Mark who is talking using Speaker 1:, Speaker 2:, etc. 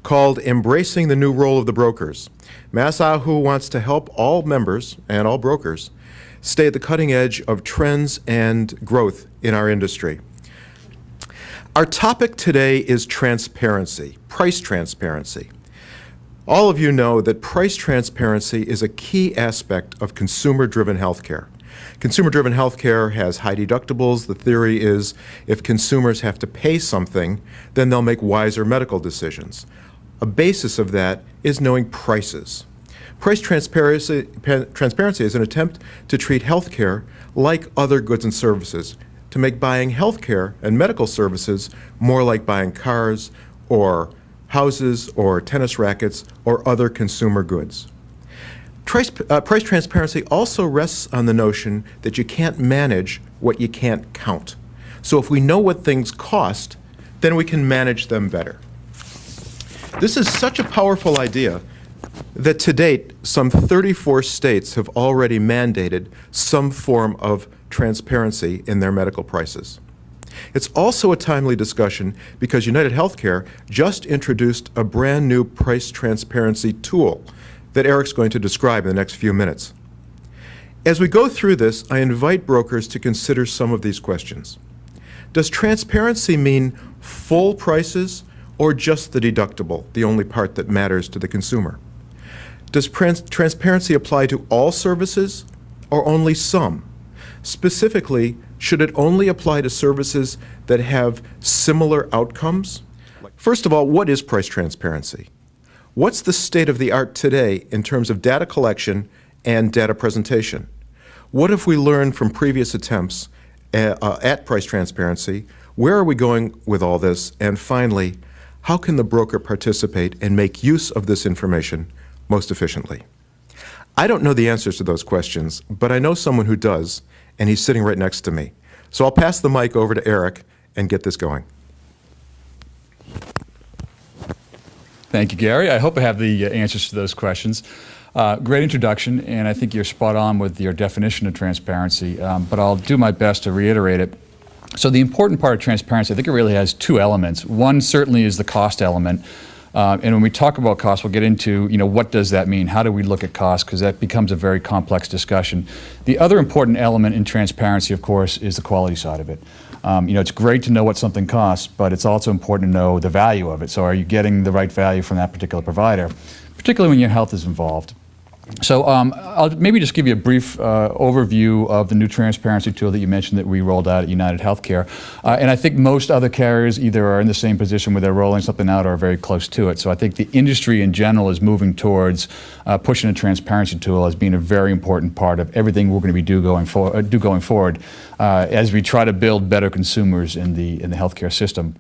Speaker 1: called Embracing the New Role of the Brokers. MassAHU wants to help all members and all brokers stay at the cutting edge of trends and growth in our industry. Our topic today is transparency, price transparency. All of you know that price transparency is a key aspect of consumer-driven healthcare. Consumer-driven healthcare has high deductibles. The theory is if consumers have to pay something, then they'll make wiser medical decisions. A basis of that is knowing prices. Price transparency is an attempt to treat healthcare like other goods and services, to make buying healthcare and medical services more like buying cars or houses or tennis rackets or other consumer goods. Price transparency also rests on the notion that you can't manage what you can't count. So if we know what things cost, then we can manage them better. This is such a powerful idea that to date, some 34 states have already mandated some form of transparency in their medical prices. It's also a timely discussion because UnitedHealthcare just introduced a brand new price transparency tool that Eric's going to describe in the next few minutes. As we go through this, I invite brokers to consider some of these questions. Does transparency mean full prices or just the deductible, the only part that matters to the consumer? Does transparency apply to all services or only some? Specifically, should it only apply to services that have similar outcomes? First of all, what is price transparency? What's the state of the art today in terms of data collection and data presentation? What have we learned from previous attempts at price transparency? Where are we going with all this? And finally, how can the broker participate and make use of this information most efficiently? I don't know the answers to those questions, but I know someone who does, and he's sitting right next to me. So I'll pass the mic over to Eric and get this going.
Speaker 2: Thank you, Gary. I hope I have the answers to those questions. Great introduction, and I think you're spot on with your definition of transparency, but I'll do my best to reiterate it. So the important part of transparency, I think it really has two elements. One certainly is the cost element. And when we talk about cost, we'll get into, what does that mean? How do we look at cost? Because that becomes a very complex discussion. The other important element in transparency, of course, is the quality side of it. It's great to know what something costs, but it's also important to know the value of it. So are you getting the right value from that particular provider, particularly when your health is involved? So I'll maybe just give you a brief overview of the new transparency tool that you mentioned that we rolled out at UnitedHealthcare. And I think most other carriers either are in the same position where they're rolling something out or are very close to it. So I think the industry in general is moving towards pushing a transparency tool as being a very important part of everything we're going to be going forward as we try to build better consumers in the healthcare system.